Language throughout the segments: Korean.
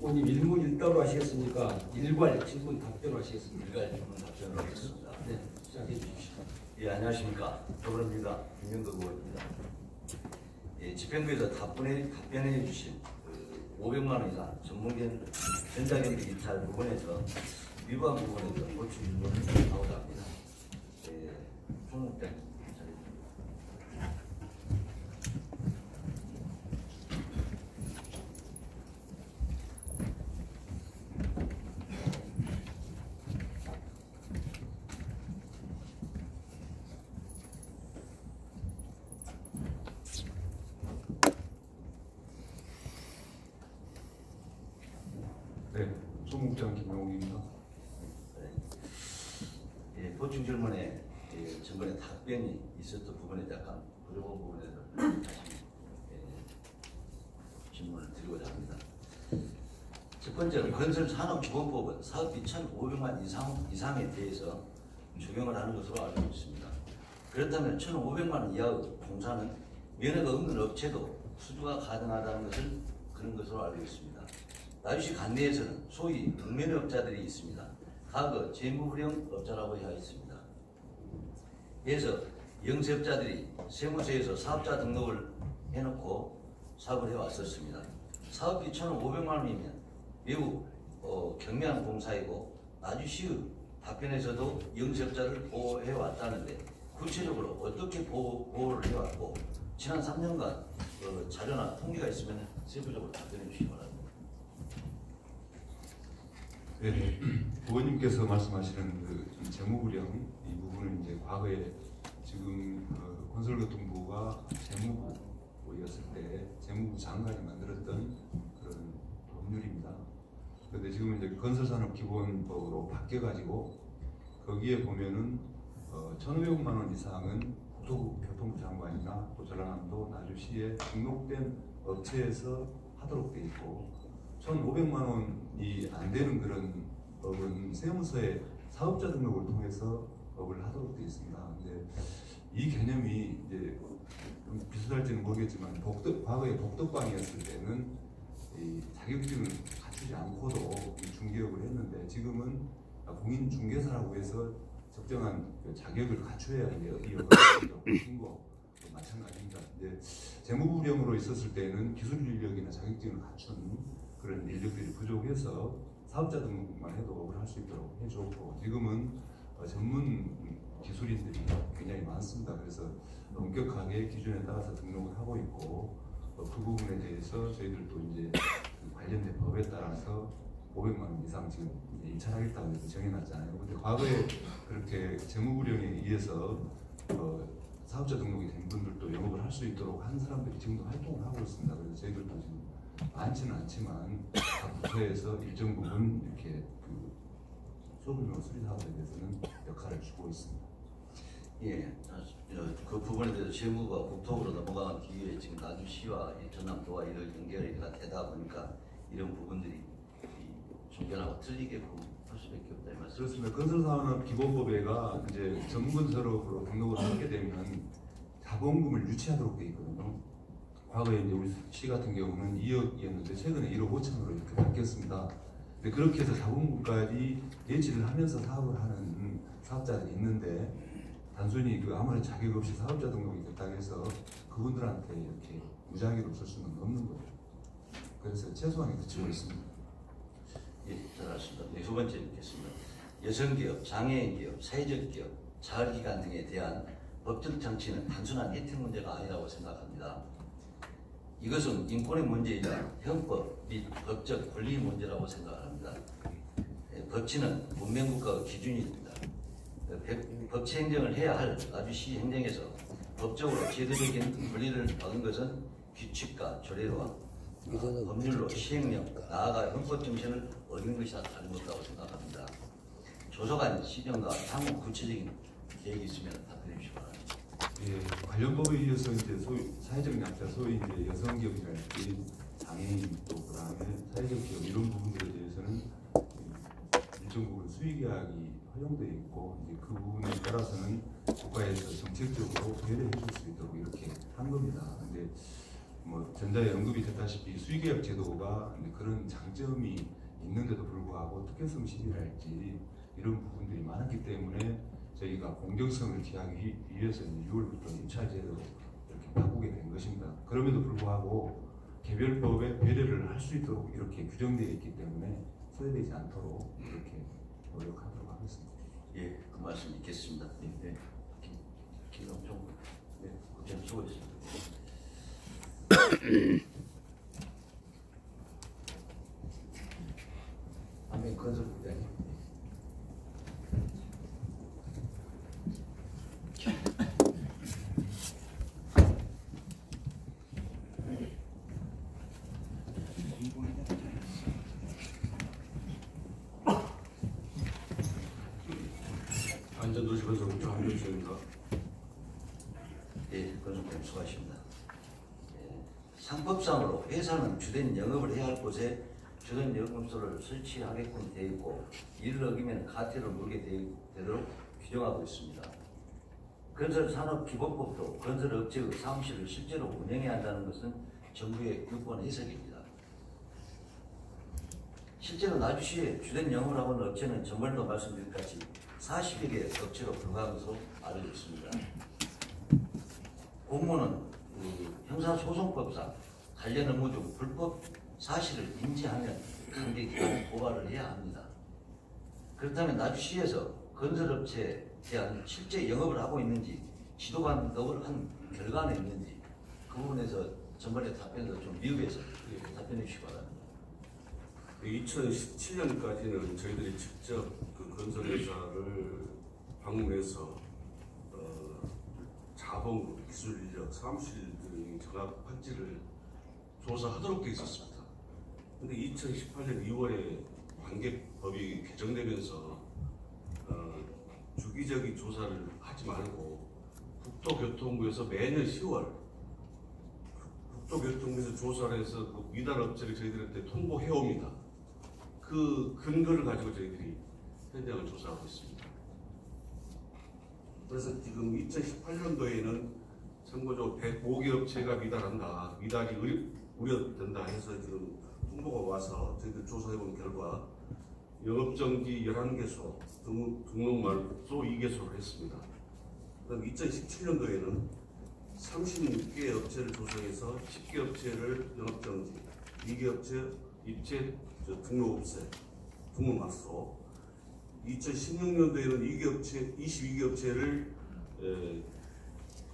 의원님 일문 일답으로 하시겠습니까? 일괄 질문 답변으로 하시겠습니까? 일괄 질문 답변으로 하겠습니다. 네, 시작해 주십시오. 예, 안녕하십니까. 더불어민주당 김명덕 의원입니다. 예, 집행부에서 답변해 주신 500만 원 이상 전문경 전자경비 이탈 부분에서 위반 부분에서 고추 일부는 나오자 합니다. 예, 총무장 네, 소목장 김용욱입니다. 예, 보충 질문에 전번에 답변이 있었던 부분에 약간 부족한 부분에서 다시 질문을 드리고자 합니다. 첫 번째는 건설산업기본법은 사업비 1,500만 이상에 대해서 적용을 하는 것으로 알고 있습니다. 그렇다면 1,500만 원 이하의 공사는 면허가 없는 업체도 수주가 가능하다는 것을 그런 것으로 알고 있습니다. 나주시 관내에서는 소위 불면허업자들이 있습니다. 과거 재무불량업자라고 하였습니다. 그래서 영세업자들이 세무서에서 사업자 등록을 해놓고 사업을 해왔었습니다. 사업비 1,500만 원이면 매우 경미한 공사이고 나주시의 답변에서도 영세업자를 보호해왔다는데 구체적으로 어떻게 보호를 해왔고 지난 3년간 자료나 통계가 있으면 세부적으로 답변해 주시기 바랍니다. 네, 의원님께서 말씀하시는 그 재무불량 이 부분은 이제 과거에 지금 건설교통부가 재무부였을 때 재무부 장관이 만들었던 그런 법률입니다. 그런데 지금 이제 건설산업기본법으로 바뀌어가지고 거기에 보면은 1,500만 원 이상은 국토교통부 장관이나 또 전라남도 나주시에 등록된 업체에서 하도록 돼 있고 1,500만 원이 안 되는 그런 법은 세무서에 사업자 등록을 통해서 법을 하도록 되어 있습니다. 근데 이 개념이 이제 좀 비슷할지는 모르겠지만 과거에 복덕방이었을 때는 이 자격증을 갖추지 않고도 중개업을 했는데 지금은 공인중개사라고 해서 적정한 자격을 갖춰야 이제 이 업을 신고 마찬가지입니다. 이제 재무불량으로 있었을 때는 기술 인력이나 자격증을 갖춘 그런 인력들이 부족해서 사업자 등록만 해도 업을 할 수 있도록 해줬고 지금은 전문 기술인들이 굉장히 많습니다. 그래서 엄격하게 기준에 따라서 등록을 하고 있고 그 부분에 대해서 저희들도 이제 관련된 법에 따라서 500만 원 이상 지금 입찰하겠다고 해서 정해놨잖아요. 근데 과거에 그렇게 재무불량에 의해서 사업자 등록이 된 분들도 영업을 할 수 있도록 한 사람들이 지금도 활동을 하고 있습니다. 그래서 저희들도 지금 많지는 않지만 각 부서에서 일정 부분 이렇게 그 소규모 수리 사업에 대해서는 역할을 주고 있습니다. 예, 그 부분에 대해서 재무부가 국토부로 넘어가는 기회에 지금 나주시와 전남도와 이런 연결이 되다 보니까 이런 부분들이 종견하고 틀리게끔 할 수밖에 없다 이 말씀. 그렇습니다. 건설산업기본법에가 이제 전문건설업으로 등록을 하게 되면 자본금을 유치하도록 되어 있거든요. 과거에 이제 우리 시 같은 경우는 2억이었는데 최근에 1억 5천으로 이렇게 바뀌었습니다. 근데 그렇게 해서 자본금까지 예치를 하면서 사업을 하는 사업자들이 있는데 단순히 그 아무런 자격 없이 사업자 등록이 됐다고 해서 그분들한테 이렇게 무작위로 쓸 수는 없는 거죠. 그래서 최소한에 그치고 있습니다. 예, 잘 알았습니다. 네, 두 번째 읽겠습니다. 여성기업, 장애인기업, 사회적 기업, 자활기관 등에 대한 법적 장치는 단순한 혜택 문제가 아니라고 생각합니다. 이것은 인권의 문제이자 형법 및 법적 권리 문제라고 생각합니다. 법치는 문명국가의 기준입니다. 법치 행정을 해야 할 나주시 행정에서 법적으로 제도적인 권리를 받은 것은 규칙과 조례와 법률로 시행령, 나아가 헌법 정신을 어긴 것이 다른 것이라고 생각합니다. 조속한 시정과 향후 구체적인 계획이 있으면 답변해 주시기 바랍니다. 예, 관련 법에 이어서 이제 소위 사회적 약자, 소위 이제 여성기업이라든지 장애인 또 그다음에 사회적 기업 이런 부분들에 대해서는 일정 부분 수의계약이 허용되어 있고 이제 그 부분에 따라서는 국가에서 정책적으로 배려해 줄 수 있도록 이렇게 한 겁니다. 근데 뭐 전자에 언급이 됐다시피 수의계약 제도가 이제 그런 장점이 있는데도 불구하고 특혜성 시비랄지 이런 부분들이 많았기 때문에 저희가 공정성을 기하기 위해서 6월부터 임차제도로 이렇게 바꾸게 된 것입니다. 그럼에도 불구하고 개별법에 배려를 할 수 있도록 이렇게 규정되어 있기 때문에 소외되지 않도록 이렇게 노력하도록 하겠습니다. 예, 그 말씀 있겠습니다. 네. 김영종 국장 수고했습니다. 안면 건설국장님. 안전도시건설국장 한명수입니다. 예, 건설국장 수고하십니다. 예, 상법상으로 회사는 주된 영업을 해야 할 곳에 주된 영업소를 설치하게끔 되어 있고 이를 어기면 과태료를 물게 되도록 규정하고 있습니다. 건설산업기본법도 건설업체의 사무실을 실제로 운영해야 한다는 것은 정부의 유권 해석입니다. 실제로 나주시에 주된 영업을 하고 있는 업체는 전번에도 말씀드린 같이 40여 개 업체로 불과한 것으로 알려져 있습니다. 공무원은 형사소송법상 관련 업무 중 불법 사실을 인지하면 관계기관에 고발을 해야 합니다. 그렇다면 나주시에서 건설업체에 대한 실제 영업을 하고 있는지 지도 감독을 한 결과는 있는지 그 부분에서 전번에 답변에서 좀 미흡해서 답변해 주시기 바랍니다. 2017년까지는 저희들이 직접 그 건설회사를 방문해서 자본, 기술 인력, 사무실 등의 정확한지를 조사하도록 되어 있었습니다. 근데 2018년 2월에 관계법이 개정되면서 주기적인 조사를 하지 말고 국토교통부에서 매년 10월 국토교통부에서 조사를 해서 그 미달 업체를 저희들한테 통보해 옵니다. 그 근거를 가지고 저희들이 현장을 조사하고 있습니다. 그래서 지금 2018년도에는 참고적으로 105개 업체가 미달한다, 미달이 우려된다 해서 지금 통보가 와서 저희들 조사해본 결과 영업정지 11개소, 등록말소 2개소를 했습니다. 그다음 2017년도에는 36개 업체를 조사해서 10개 업체를 영업정지, 2개 업체 입체 등록 없애, 등록 맞소. 2016년도에는 22개 업체를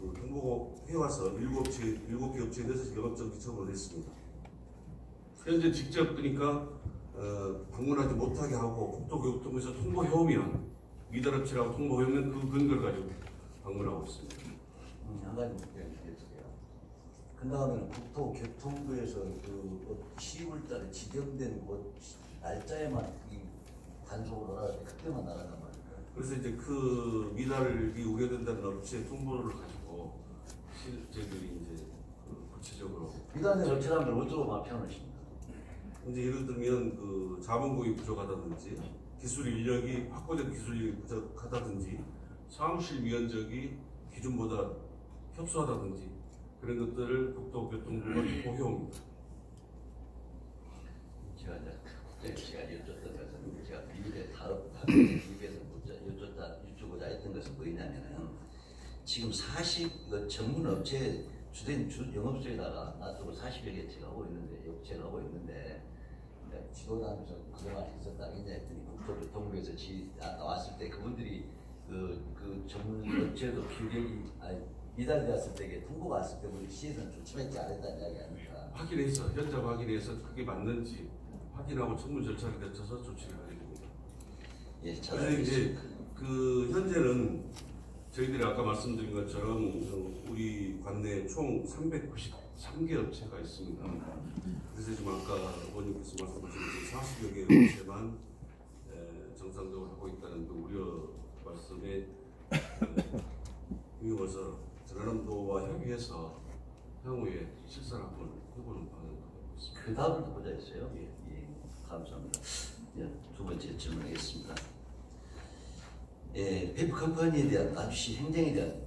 통보해와서 7개 업체에 대해서 영업정지 처분을 했습니다. 현재 직접 그러니까 방문하지 못하게 하고 국토교통부에서 통보해오면 미달업체라고 통보해오면 그 근거를 가지고 방문하고 있습니다. 한 가지 드릴게요. 그다음에 국토교통부에서 그 10월달에 지정된 그 날짜에만 이 단속을 하라 그때만 나간단 말입니다. 그래서 이제 그 미달이 우려된다는 업체 통보를 가지고 저희들이 이제 구체적으로 미달된 업체라는 걸 어쩌고 표현하십니까? 이제 예를 들면 그 자본금이 부족하다든지 기술 인력이 확보된 기술 인력이 부족하다든지 사무실 미연적이 기준보다 협소하다든지 그런 것들을 국토교통부가 통보해옵니다. 제가 여쭙던 것은 제가 미국에 미국에서 여쭈고자 했던 것은 뭐냐면은 지금 전문 업체 주된 영업소에다가 놔두고 40여 개 업체가 하고 있는데 그러니까 지도단에서 그동안 있었다 했더니 국토교통부에서 나왔을 때 그분들이 그 전문 업체도 규격이 미달되었을 때 통보가 왔을 때 우리 시에서는 조치밖에 안 했다는 이야기 아닙니까? 확인해서 현장 확인해서 그게 맞는지 확인하고 청문 절차를 거쳐서 조치를 하게 됩니다. 예, 그래서 이제 그 현재는 저희들이 아까 말씀드린 것처럼 우리 관내에 총 393개 업체가 있습니다. 그래서 지금 아까 의원님께서 말씀하신 40여 개 업체만 정상적으로 하고 있다는 그 우려 말씀에 힘입어서 전라남도와 협의해서 향후에 실사를 한번 해보는 방향을 가지고 있습니다. 그 다음부터 보자 했어요. 예. 감사합니다. 두 번째 질문하겠습니다. 페이퍼 컴퍼니에 대한 나주시 행정에 대한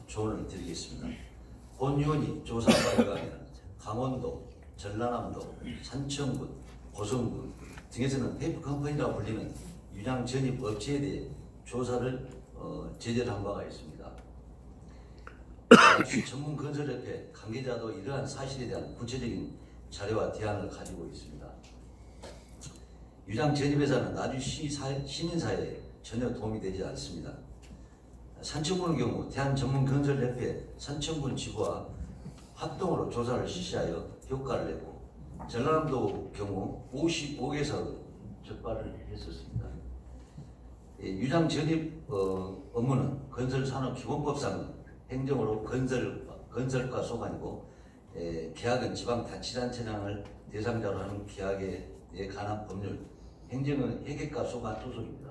조언을 드리겠습니다. 본 의원이 조사에 의하면 강원도, 전라남도, 산청군, 고성군 등에서는 페이퍼 컴퍼니라고 불리는 유장 전입 업체에 대해 조사를 제재한 바가 있습니다. 전문 건설협회 관계자도 이러한 사실에 대한 구체적인 자료와 대안을 가지고 있습니다. 유장 전입회사는 나주시 시민사회에 전혀 도움이 되지 않습니다. 산청군의 경우 대한전문건설협회 산청군 지부와 합동으로 조사를 실시하여 효과를 내고, 전라남도 경우 55개사로 적발을 했었습니다. 유장 전입 업무는 건설산업기본법상 행정으로 건설과 소관이고, 계약은 지방자치단체장을 대상자로 하는 계약에 관한 법률, 행정은 회계과 소관 소속입니다.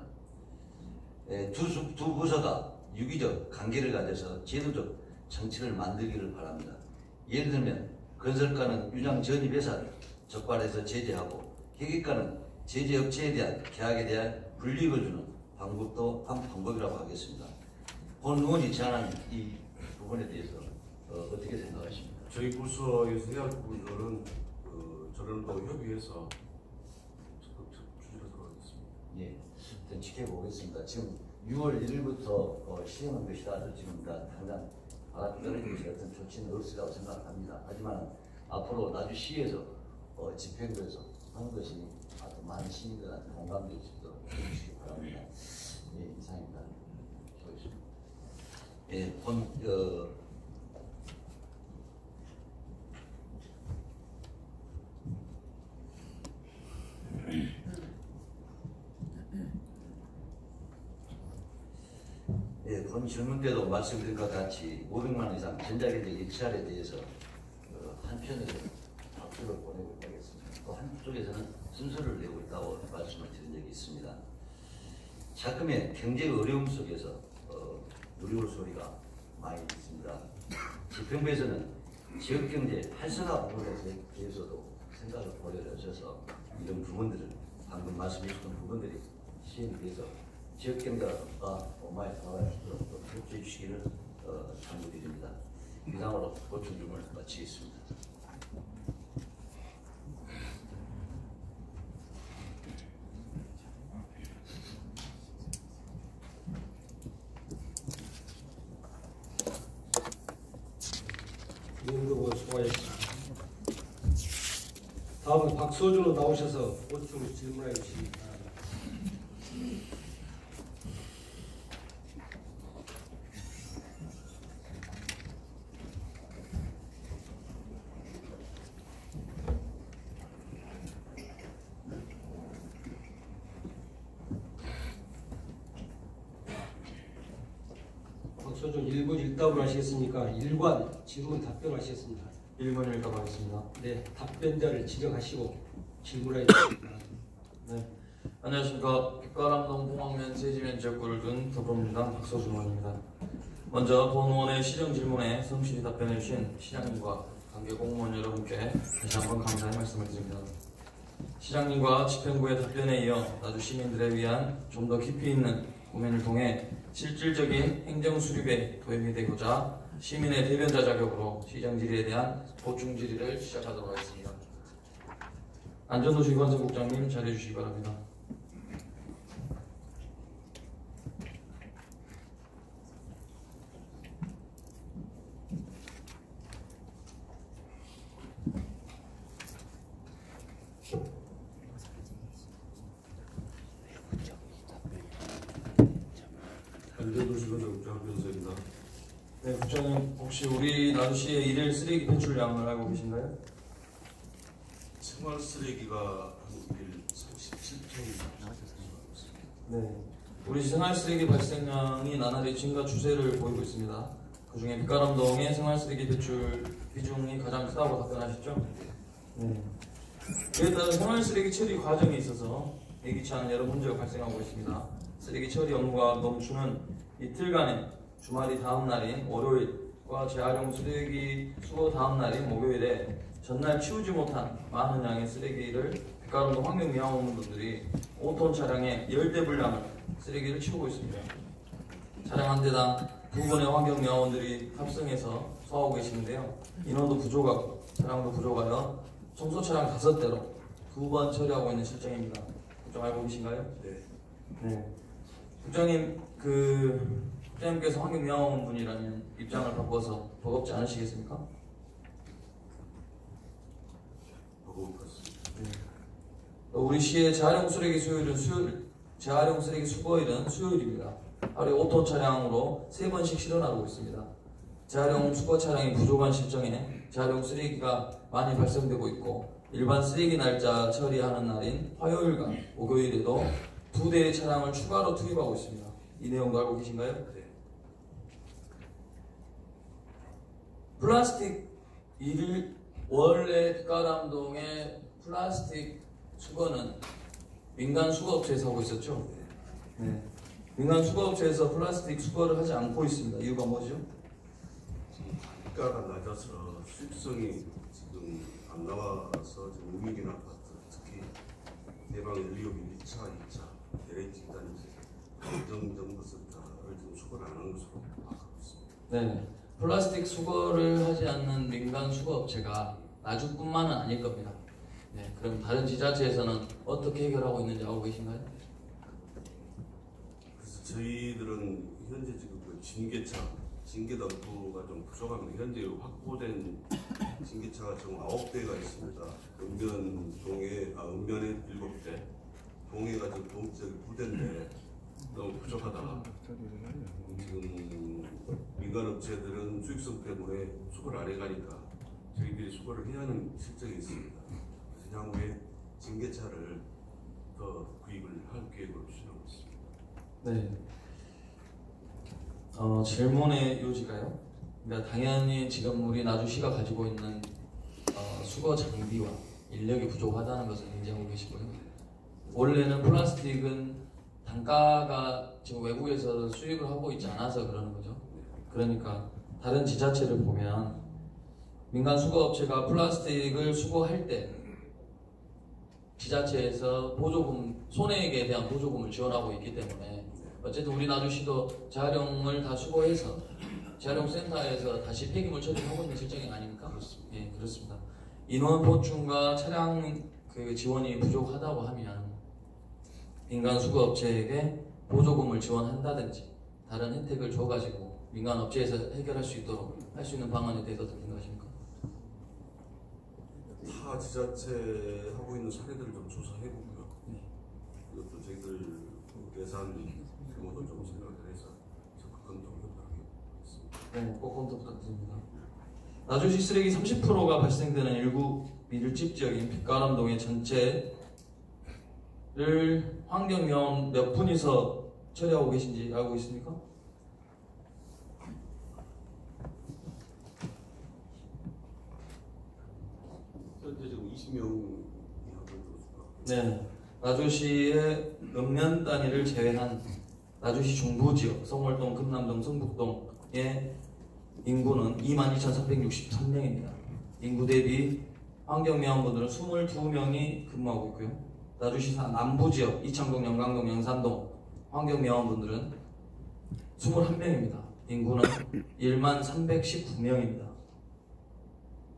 두 부서가 유기적 관계를 가져서 제도적 장치를 만들기를 바랍니다. 예를 들면 건설과는 유장 전입회사를 적발해서 제재하고, 회계과는 제재업체에 대한 계약에 대한 불이익을 주는 방법도 한 방법이라고 하겠습니다. 본 의원이 제안한 이 부분에 대해서 어떻게 생각하십니까? 저희 부서에서 해야 할 부분들은 저런도 협의해서 적극 추진을 하겠습니다. 예, 일단 지켜보겠습니다. 지금 6월 1일부터 시행한 것이라서 지금 당장 바닥 떨어지는 어떤 조치는 없으리라고 생각합니다. 하지만 앞으로 나주시에서 집행부에서 하는 것이 아주 많은 시민들한테 공감될 수 있도록 해주시기 바랍니다. 예, 이상입니다. 수고하셨습니다. 예, 본 질문 때도 말씀드린 것 같이 500만 원 이상 전자기기 일치알에 대해서 한편으로 박수를 보내고 있겠습니다. 또 한쪽에서는 순서를 내고 있다고 말씀을 드린 적이 있습니다. 자금의 경제 어려움 속에서 누리올 소리가 많이 있습니다. 집행부에서는 지역경제 활성화 부분에 대해서도 생각을 고려하셔서 이런 부분들을 방금 말씀해 주신 부분들이 시행에 대해서 지역경제가 많이 나갈 수 있도록 협조해 주시기를 당부드립니다. 이상으로 보충 질문을 마치겠습니다. 의원도 수고하셨습니다. 다음은 박서준으로 나오셔서 보충 질문해 주시기 바랍니다. 박서준 1분 1답을 하시겠습니까? 일관 질문 답변하시겠습니다. 1번 1답 하겠습니다. 네, 답변자를 지정하시고 질문해 주시기 바랍니다. 네, 안녕하십니까. 빛가람동 봉황면 세지면 지역구를 둔 더불어민주당 박서준 의원입니다. 먼저 본 의원의 시정 질문에 성실히 답변해 주신 시장님과 관계 공무원 여러분께 다시 한번 감사의 말씀을 드립니다. 시장님과 집행부의 답변에 이어 나주 시민들에 위한 좀 더 깊이 있는 고민을 통해 실질적인 행정 수립에 도움이 되고자 시민의 대변자 자격으로 시정 질의에 대한 보충 질의를 시작하도록 하겠습니다. 안전도시건설국장님 자리해 주시기 바랍니다. 안전도시건설국장 한변석입니다. 네, 국장님 혹시 우리 나주시의 일일 쓰레기 배출량을 알고 계신가요? 생활 쓰레기가 한 37톤. 네, 우리 생활 쓰레기 발생량이 나날이 증가 추세를 보이고 있습니다. 그중에 빛가람동의 생활 쓰레기 배출 비중이 가장 크다고 답변하셨죠? 네. 그에 따라 생활 쓰레기 처리 과정에 있어서 예기치 않은 여러 문제가 발생하고 있습니다. 쓰레기 처리 업무가 멈추는 이틀간의 주말이 다음 날인 월요일과 재활용 쓰레기 수거 다음 날인 목요일에 전날 치우지 못한 많은 양의 쓰레기를 빛가람동 환경미화원분들이 5톤 차량에 열대 분량을 쓰레기를 치우고 있습니다. 차량 한 대당 2분의 환경미화원들이 합성해서 소화하고 계시는데요. 인원도 부족하고 차량도 부족하여 청소 차량 5대로 2번 처리하고 있는 실정입니다. 좀 알고 계신가요? 네. 국장님, 국장님께서 환경미화원 분이라면 입장을 바꿔서 버겁지 않으시겠습니까? 우리 시의 재활용 쓰레기 재활용 쓰레기 수거일은 수요일입니다. 하루에 5톤 차량으로 3번씩 실어나가고 있습니다. 재활용 수거 차량이 부족한 실정에 재활용 쓰레기가 많이 발생되고 있고 일반 쓰레기 날짜 처리하는 날인 화요일과 목요일에도 2대의 차량을 추가로 투입하고 있습니다. 이 내용도 알고 계신가요? 네. 플라스틱 원래 빛가람동의 플라스틱 수거는 민간 수거업체에서 하고 있었죠? 네. 민간 수거업체에서 플라스틱 수거를 하지 않고 있습니다. 이유가 뭐죠? 단가가 낮아서 수익성이 지금 안 나와서 지금 우익인 아파트, 특히 대방 125, 1차, 2차, LH 단지, 행정정보센터를 지금 수거를 안 하는 것으로 파악하고 있습니다. 네. 플라스틱 수거를 하지 않는 민간 수거업체가 나주뿐만은 아닐 겁니다. 네, 그럼 다른 지자체에서는 어떻게 해결하고 있는지 알고 계신가요? 그래서 저희들은 현재 지금 그 징계 덤프가 좀 부족합니다. 현재 확보된 징계차가 총 9대가 있습니다. 읍면에 7대, 동해가 지금 2대인데 너무 부족하다. 지금 민간 업체들은 수익성 때문에 수거를 안 해가니까 저희들이 수거를 해야 하는 실정이 있습니다. 그래서 향후에 징계차를 더 구입을 할 계획으로 추진하고 있습니다. 네. 질문의 요지가요. 그러니까 당연히 지금 우리 나주시가 가지고 있는 수거 장비와 인력이 부족하다는 것을 인정하고 계시고요. 원래는 플라스틱은 단가가 지금 외국에서 수입을 하고 있지 않아서 그러는 거죠. 그러니까 다른 지자체를 보면 민간 수거업체가 플라스틱을 수거할 때 지자체에서 보조금, 손해액에 대한 보조금을 지원하고 있기 때문에 어쨌든 우리 나주시도 재활용을 다 수거해서 재활용센터에서 다시 폐기물 처리하고 있는 실정이 아닙니까? 그렇습니다. 예, 그렇습니다. 인원 보충과 차량 지원이 부족하다고 하면 민간 수거업체에게 보조금을 지원한다든지 다른 혜택을 줘가지고 민간 업체에서 해결할 수 있도록 할 수 있는 방안에 대해서 어떻게 생각하십니까? 타 지자체 하고 있는 사례들을 좀 조사해보고요. 이것도 저희들 예산 규모도 좀 생각을 해서 적극 검토하도록 하겠습니다. 네, 꼭 검토 부탁드립니다. 나주시 쓰레기 30%가 발생되는 일부 밀집 지역인 빛가람동의 전체를 환경위원 몇 분이서 처리하고 계신지 알고 있습니까? 현재 지금 20명이 하고 있는 것으로. 네, 나주시의 읍면 단위를 제외한 나주시 중부지역, 성월동, 금남동, 성북동의 인구는 22,363명입니다. 인구 대비 환경미화원분들은 22명이 근무하고 있고요. 나주시 남부지역, 이창동, 영광동, 영산동 환경미화원분들은 21명입니다. 인구는 13,319명입니다.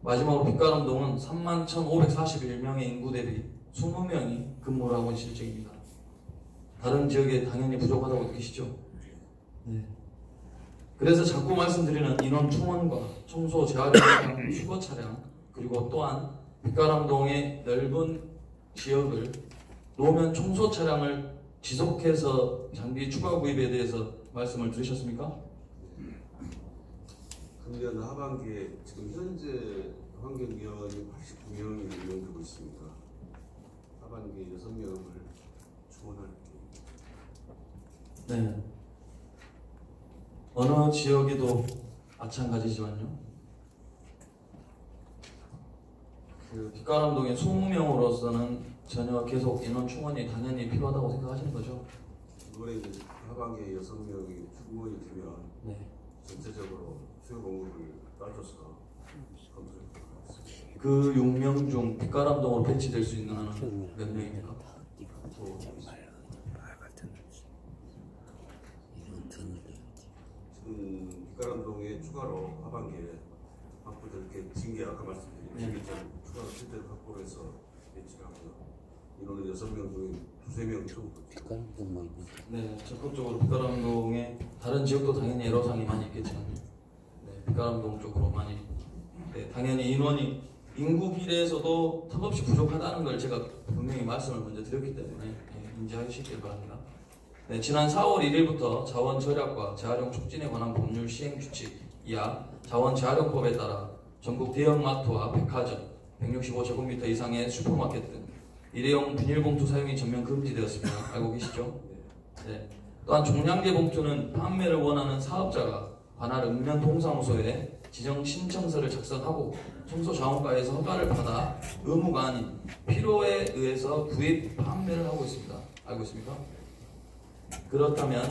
마지막으로 빛가람동은 31,541명의 인구 대비 20명이 근무를 하고 있는 실정입니다. 다른 지역에 당연히 부족하다고 느끼시죠? 네. 그래서 자꾸 말씀드리는 인원 충원과 청소, 재활용, 수거 차량, 그리고 또한 빛가람동의 넓은 지역을 노면 청소 차량을 지속해서 장비 추가 구입에 대해서 말씀을 들으셨습니까? 금년 하반기에 지금 현재 환경위원이 89명이 임명되고 있습니다. 하반기에 6명을 충원할 계획입니다. 네. 어느 지역에도 마찬가지지만요. 빛가람동의 20명으로서는 전혀 계속 인원 충원이 당연히 필요하다고 생각하시는 거죠? 이번에 이제 하반기에 6명이 충원이 되면 네. 전체적으로 수요 공급을 따져서 검토해 보도록 하겠습니다. 그 6명 중 빛가람동으로 배치될 수 있는 한은 몇 명입니까? 빛가람동에 추가로 하반기에 확보될 게 징계 아까 말씀드린 징계점 추가로 실제로 확보를 해서 배치를 하고요. 인원은 6명 중에 2~3명 정도. 네, 적극적으로 빛가람동에 다른 지역도 당연히 애로사항이 많이 있겠지만 네, 빛가람동 쪽으로 많이 네, 당연히 인원이 인구 비례에서도 턱없이 부족하다는 걸 제가 분명히 말씀을 먼저 드렸기 때문에 네, 인지하시길 바랍니다. 네, 지난 4월 1일부터 자원 절약과 재활용 촉진에 관한 법률 시행 규칙 이하 자원 재활용법에 따라 전국 대형마트와 백화점, 165제곱미터 이상의 슈퍼마켓 등 일회용 비닐봉투 사용이 전면 금지되었습니다. 알고 계시죠? 네. 또한 종량제 봉투는 판매를 원하는 사업자가 관할 읍면 동사무소에 지정 신청서를 작성하고 청소자원과에서 허가를 받아 의무가 아닌 필요에 의해서 구입, 판매를 하고 있습니다. 알고 있습니까? 그렇다면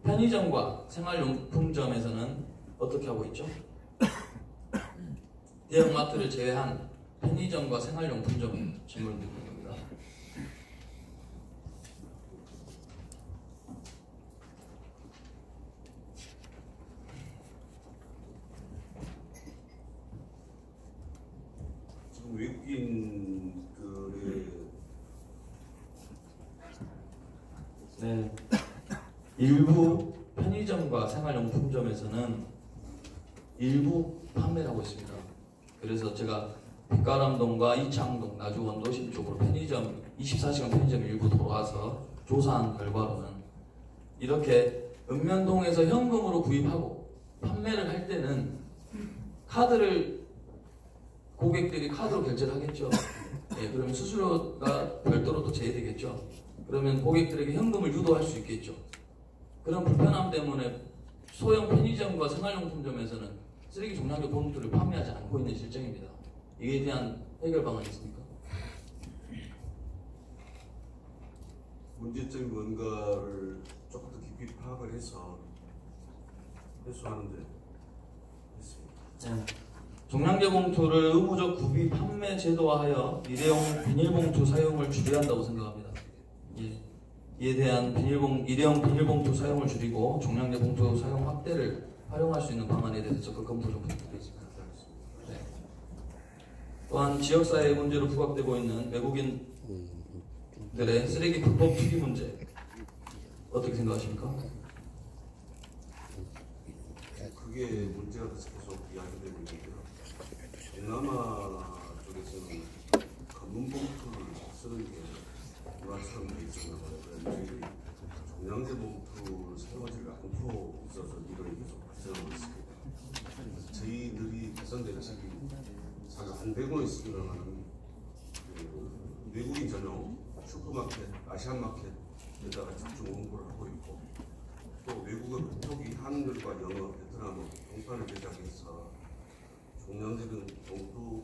편의점과 생활용품점에서는 어떻게 하고 있죠? 대형마트를 제외한 편의점과 생활용품점 질문 드리는 겁니다. 지금 외국인들의 네, 일부 편의점과 생활용품점에서는 일부 판매를 하고 있습니다. 그래서 제가 빛가람동과 이창동, 나주 원도심 쪽으로 편의점 24시간 편의점 일부 돌아와서 조사한 결과로는 이렇게 읍면동에서 현금으로 구입하고 판매를 할 때는 카드를 고객들이 카드로 결제를 하겠죠. 네, 그러면 수수료가 별도로 또 제외되겠죠. 그러면 고객들에게 현금을 유도할 수 있겠죠. 그런 불편함 때문에 소형 편의점과 생활용품점에서는 쓰레기 종량제 봉투를 판매하지 않고 있는 실정입니다. 이에 대한 해결 방안이 있습니까? 문제점이 뭔가를 조금 더 깊이 파악을 해서 해소하는데 했습니다. 네. 종량제 봉투를 의무적 구비 판매 제도화하여 일회용 비닐봉투 사용을 줄여야 한다고 생각합니다. 예. 이에 대한 일회용 비닐봉투 사용을 줄이고 종량제 봉투 사용 확대를 활용할 수 있는 방안에 대해서 적극 검토 좀 부탁드리겠습니다. 네. 또한 지역사회의 문제로 부각되고 있는 외국인들의 쓰레기 불법 투기 문제 어떻게 생각하십니까? 그게 문제가 계속 이야기되고 있는데요. 동남아 쪽에서는 검은 봉투를 쓰는 게 문화처럼 돼 있었나 봐요. 저희들이 종량제 봉투를 사용하지 않고 있어서 이런 계속 발생하고 있습니다. 저희들이 개선된 책이 한 100원에서 일어나는 외국인 전용 슈퍼마켓, 아시안마켓에다가 집중 홍보를 하고 있고 또 외국의 국토기 한글과 영어, 베트남어 동판을 제작해서 종량제는 봉투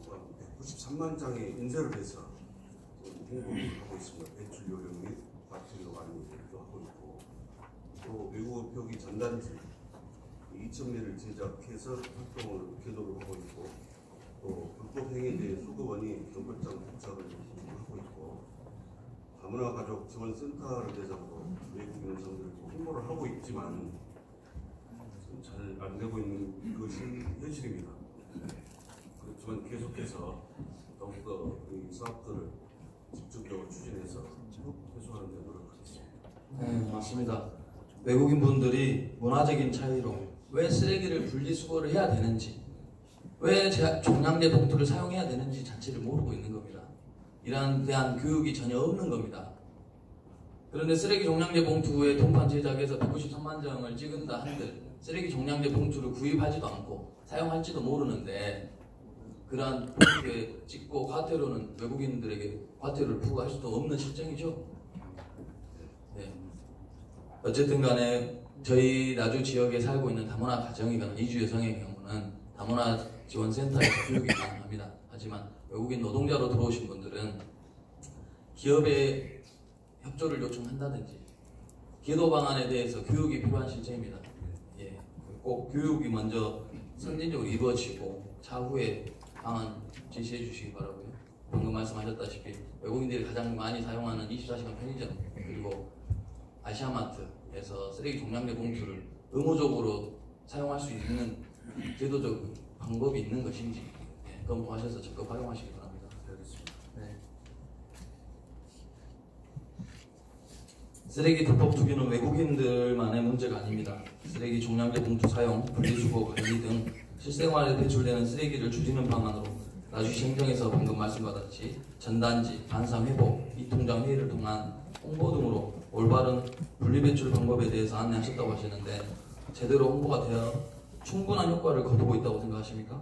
193만 장의 인쇄를 해서 홍보를 하고 있습니다. 배출 요령 및 과태료 완료도 하고 있고 또 외국어 표기 전단지 2,000매를 제작해서 활동을 계도를 하고 있고 또 불법 행위에 대해 수거원이 경찰장 부착을 하고 있고 다문화가족 지원센터를 대상으로 외국인 여성들 홍보를 하고 있지만 잘 안 되고 있는 것이 현실입니다. 그렇지만 계속해서 더욱더 이 사업들을 집중적으로 추진해서 해소하는 데 노력하겠습니다. 네, 맞습니다. 외국인 분들이 문화적인 차이로 왜 쓰레기를 분리수거를 해야 되는지, 왜 종량제 봉투를 사용해야 되는지 자체를 모르고 있는 겁니다. 이러한 대한 교육이 전혀 없는 겁니다. 그런데 쓰레기 종량제 봉투의 동판 제작에서 193만 장을 찍은다 한들 쓰레기 종량제 봉투를 구입하지도 않고 사용할지도 모르는데 그러한 봉투에 찍고 과태료는 외국인들에게 과태료를 부과할 수도 없는 실정이죠. 네. 어쨌든 간에 저희 나주 지역에 살고 있는 다문화 가정이거나 이주 여성의 경우는 다문화 지원센터에서 교육이 가능합니다. 하지만 외국인 노동자로 들어오신 분들은 기업에 협조를 요청한다든지 계도 방안에 대해서 교육이 필요한 실정입니다. 예, 꼭 교육이 먼저 선진적으로 이루어지고 차후에 방안 제시해 주시기 바라고요. 방금 말씀하셨다시피 외국인들이 가장 많이 사용하는 24시간 편의점 그리고 아시아마트에서 쓰레기 종량제 봉투를 의무적으로 사용할 수 있는 제도적 방법이 있는 것인지 검토하셔서 적극 활용하시기 바랍니다. 알겠습니다. 네. 쓰레기 불법 투기는 외국인들만의 문제가 아닙니다. 쓰레기 종량제 봉투 사용, 분리수거 관리 등 실생활에 배출되는 쓰레기를 줄이는 방안으로 나주시 행정에서 방금 말씀받았지 전단지, 반상회복, 이통장 회의를 통한 홍보 등으로 올바른 분리배출 방법에 대해서 안내하셨다고 하시는데 제대로 홍보가 되어 충분한 효과를 거두고 있다고 생각하십니까?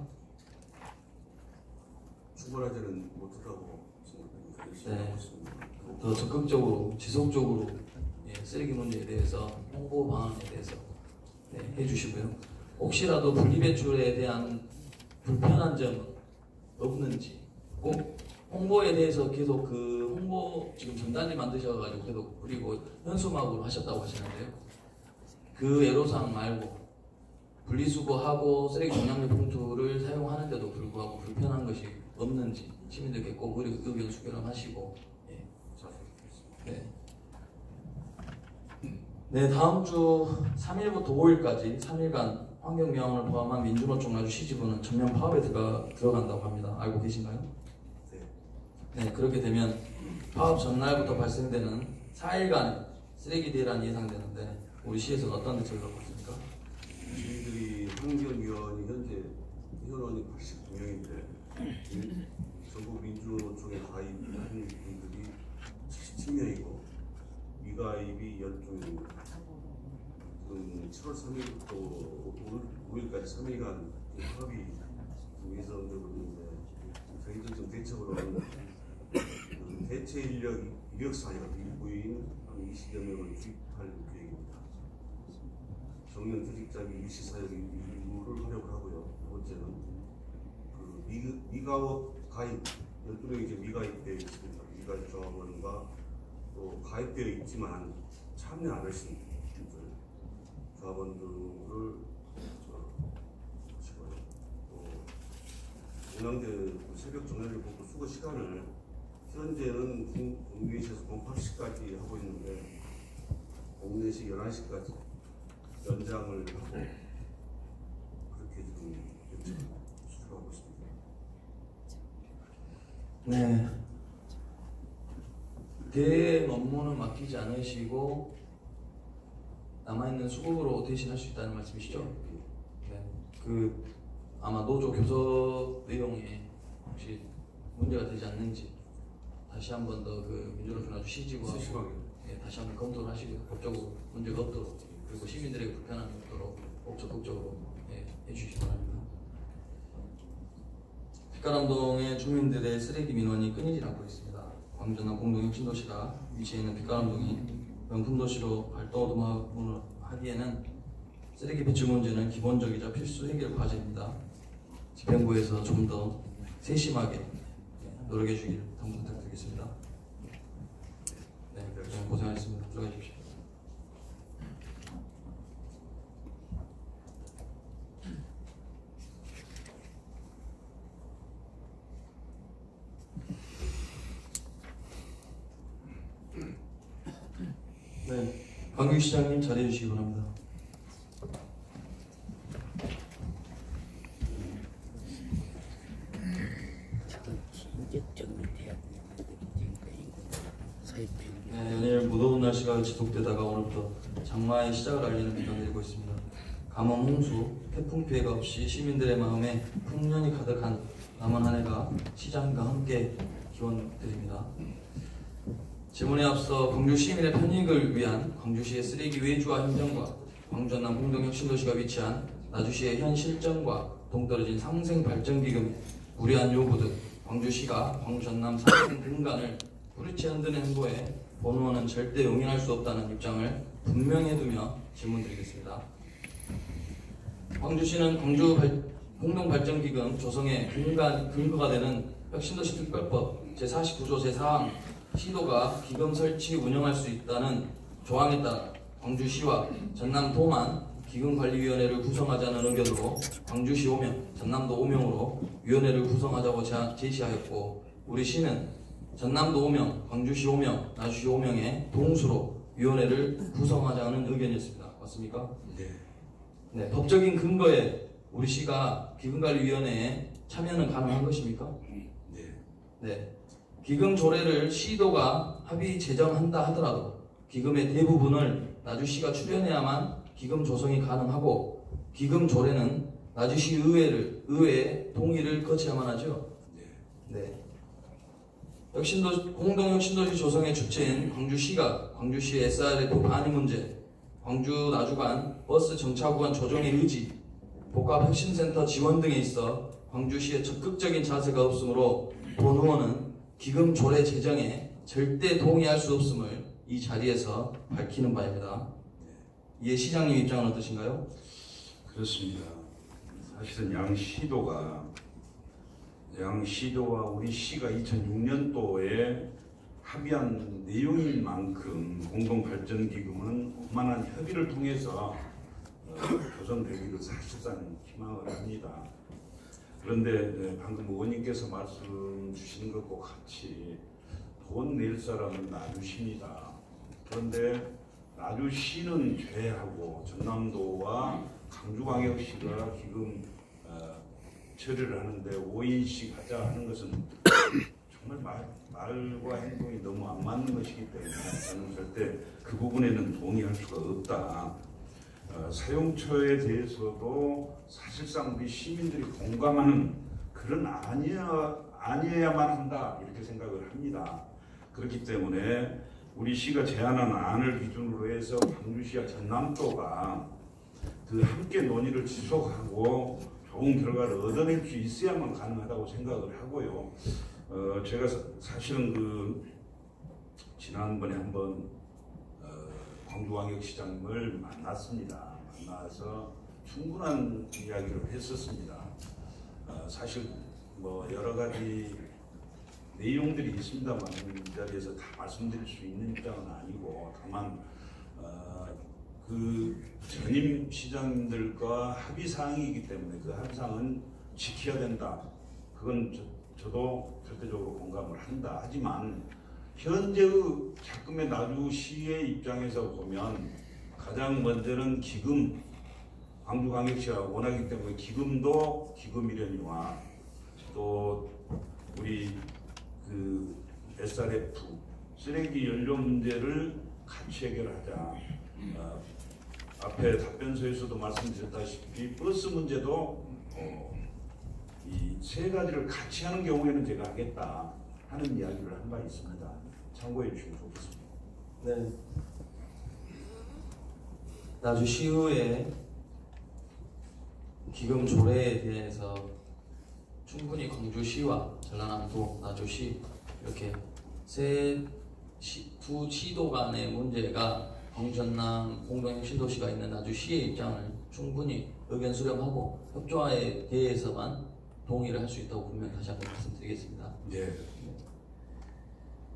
충분하지는 못하다고 생각합니다. 열심히 네. 하고 있습니다. 더 적극적으로, 지속적으로 쓰레기 문제에 대해서 홍보 방안에 대해서 해주시고요. 혹시라도 분리배출에 대한 불편한 점은 없는지 꼭 홍보에 대해서 계속 그 홍보 지금 전단지 만드셔가지고 계속 그리고 현수막으로 하셨다고 하시는데요. 그 애로사항 말고 분리수거하고 쓰레기 종량제 봉투를 사용하는데도 불구하고 불편한 것이 없는지 시민들께 꼭 의견 수렴하시고 네. 네, 다음 주 3일부터 5일까지 3일간 환경명을 포함한 민주노총 나주 시지부는 전면 파업에 들어간다고 합니다. 알고 계신가요? 네, 그렇게 되면 파업 전날부터 발생되는 4일간 쓰레기 대란이 예상되는데 우리 시에서는 어떤 대책을 갖고 있습니까? 저희들이 환경위원이 현재 회원이 89명인데 전국 민주노총에 가입한 분들이 77명이고 미가입이 12명입니다. 지금 7월 3일부터 5일까지 3일간 파업이 예정되고 있는데 저희들 지금 대책으로는 대체 인력 이력사역 일부인 한 20여 명을 투입할 계획입니다. 정년 퇴직자비 일시사역 일부를 활용을 하고요. 두 번째는 그 미가업 가입 12명이 이제 미가입되어 있습니다. 미가입 조합원과 또 가입되어 있지만 참여 안 하신 분들 조합원들을 하시고요. 또 영양제 새벽 정렬 복구 수거 시간을 현재는 공개시에서 08시까지 하고 있는데 공내시 11시까지 연장을 하고 그렇게 지금 수술하고 있습니다. 네. 대행 업무는 맡기지 않으시고 남아있는 수급으로 대신할 수 있다는 말씀이시죠? 네. 그 아마 노조 교섭 내용에 혹시 문제가 되지 않는지 다시 한 번 더 그 민주노총 나주 시지부하고 다시 한번 검토를 하시고 법적으로 문제가 없도록 그리고 시민들에게 불편함이 없도록 꼭 적극적으로 해주시기 바랍니다. 빛가람동의 주민들의 쓰레기 민원이 끊이질 않고 있습니다. 광주나 공동혁신도시가 위치해 있는 빛가람동이 명품도시로 발돋움을 하기에는 쓰레기 배출 문제는 기본적이자 필수 해결 과제입니다. 집행부에서 좀 더 세심하게 노력해 주길 당부 부탁드리겠습니다. 네, 고생하셨습니다. 들어가 주십시오. 네, 광규시장님 자리해 주시기 바랍니다. 네, 연일 무더운 날씨가 지속되다가 오늘부터 장마의 시작을 알리는 비가 내리고 있습니다. 가뭄, 홍수, 태풍 피해가 없이 시민들의 마음에 풍년이 가득한 남은 한 해가 시장과 함께 기원드립니다. 질문에 앞서 광주 시민의 편익을 위한 광주시의 쓰레기 외주화 행정과 광주 전남 공동혁신도시가 위치한 나주시의 현 실정과 동떨어진 상생발전기금의 무리한 요구 등 광주시가 광주 전남 상생 등간을 뿌리채 흔드는 행보에 본의원은 절대 용인할 수 없다는 입장을 분명히 해두며 질문드리겠습니다. 광주시는 광주 공동발전기금 조성의 근거가 되는 혁신도시 특별법 제49조 제4항 시도가 기금 설치 운영할 수 있다는 조항에 따라 광주시와 전남도만 기금관리위원회를 구성하자는 의견으로 광주시 5명, 전남도 5명으로 위원회를 구성하자고 제시하였고 우리 시는 전남도 5명, 광주시 5명, 나주시 5명의 동수로 위원회를 구성하자는 의견이었습니다. 맞습니까? 네. 네, 법적인 근거에 우리 시가 기금관리위원회에 참여는 가능한 것입니까? 네. 네. 기금 조례를 시도가 합의 제정한다 하더라도 기금의 대부분을 나주시가 출연해야만 기금 조성이 가능하고 기금 조례는 나주시 의회의 동의를 거쳐야만 하죠. 네. 공동혁신도시 조성의 주체인 광주시가 광주시 SRF 반입 문제, 광주 나주 간 버스 정차구간 조정의 의지, 복합혁신센터 지원 등에 있어 광주시의 적극적인 자세가 없으므로 본 의원은 기금 조례 제정에 절대 동의할 수 없음을 이 자리에서 밝히는 바입니다. 이에 시장님 입장은 어떠신가요? 그렇습니다. 사실은 양시도와 우리 시가 2006년도에 합의한 내용인 만큼 공동발전기금은 원만한 협의를 통해서 조성되기를 사실상 희망을 합니다. 그런데 방금 의원님께서 말씀 주신 것과 같이 돈 낼 사람은 나주시입니다. 그런데 나주시는 제외하고 전남도와 강주광역시가 기금 처리를 하는데 5인씩 하자 하는 것은 정말 말과 행동이 너무 안 맞는 것이기 때문에 저는 절대 그 부분에는 동의할 수가 없다. 사용처에 대해서도 사실상 우리 시민들이 공감하는 그런 아니어야만 한다 이렇게 생각을 합니다. 그렇기 때문에 우리 시가 제안한 안을 기준으로 해서 광주시와 전남도가 그 함께 논의를 지속하고 좋은 결과를 얻어낼 수 있어야만 가능하다고 생각을 하고요. 제가 사실은 지난번에 한번 광주광역시장님을 만났습니다. 만나서 충분한 이야기를 했었습니다. 사실 여러 가지 내용들이 있습니다만 이 자리에서 다 말씀드릴 수 있는 입장은 아니고 다만 그 전임 시장님들과 합의 사항이기 때문에 그 합의 사항은 지켜야 된다. 그건 저도 절대적으로 공감을 한다. 하지만 현재의 작금의 나주시의 입장에서 보면 가장 먼저는 기금, 광주광역시가 원하기 때문에 기금도 기금이려니와 또 우리 그 SRF 쓰레기 연료 문제를 같이 해결하자. 앞에 답변서에서도 말씀드렸다시피 버스 문제도 이 세 가지를 같이 하는 경우에는 제가 하겠다 하는 이야기를 한 바 있습니다. 참고해 주시면 좋겠습니다. 네. 나주시의회 기금 조례에 대해서 충분히 광주시와 전라남도, 나주시 이렇게 두 시도 간의 문제가 광전남 공동혁신도시가 있는 나주시의 입장을 충분히 의견 수렴하고 협조화에 대해서만 동의를 할 수 있다고 분명히 다시 한번 말씀드리겠습니다. 네.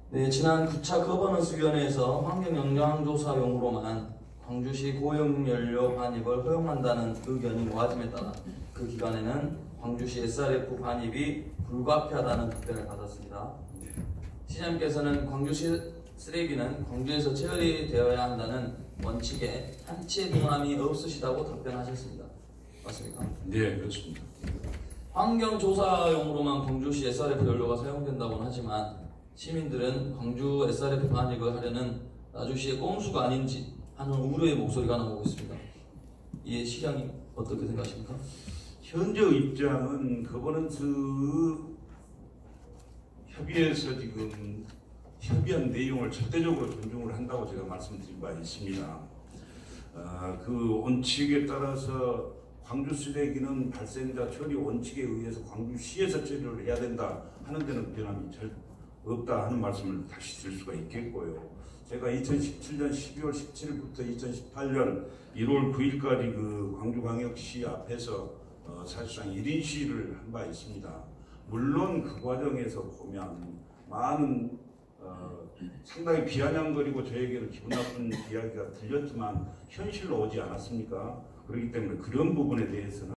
네, 지난 9차 거버넌스위원회에서 환경영향조사용으로만 광주시 고용연료 반입을 허용한다는 의견이 모아짐에 따라 그 기간에는 광주시 SRF 반입이 불가피하다는 답변을 받았습니다. 시장님께서는 광주시 쓰레기는 광주에서 처리되어야 한다는 원칙에 한치의 동함이 없으시다고 답변하셨습니다. 맞습니까? 네, 그렇습니다. 환경조사용으로만 광주시 SRF 연료가 사용된다고는 하지만 시민들은 광주 SRF 반입을 하려는 나주시의 꼼수가 아닌지 하는 우려의 목소리가 나오고 있습니다. 이에 시장님 어떻게 생각하십니까? 현재 입장은 거버넌스 협의에서 지금 협의한 내용을 절대적으로 존중을 한다고 제가 말씀드린 바 있습니다. 그 원칙에 따라서 광주 쓰레기는 발생자 처리 원칙에 의해서 광주시에서 처리를 해야 된다 하는 데는 변함이 없다 하는 말씀을 다시 드릴 수가 있겠고요. 제가 2017년 12월 17일부터 2018년 1월 9일까지 그 광주광역시 앞에서 사실상 1인 시위를 한 바 있습니다. 물론 그 과정에서 보면 많은 상당히 비아냥거리고 저에게는 기분 나쁜 이야기가 들렸지만 현실로 오지 않았습니까? 그렇기 때문에 그런 부분에 대해서는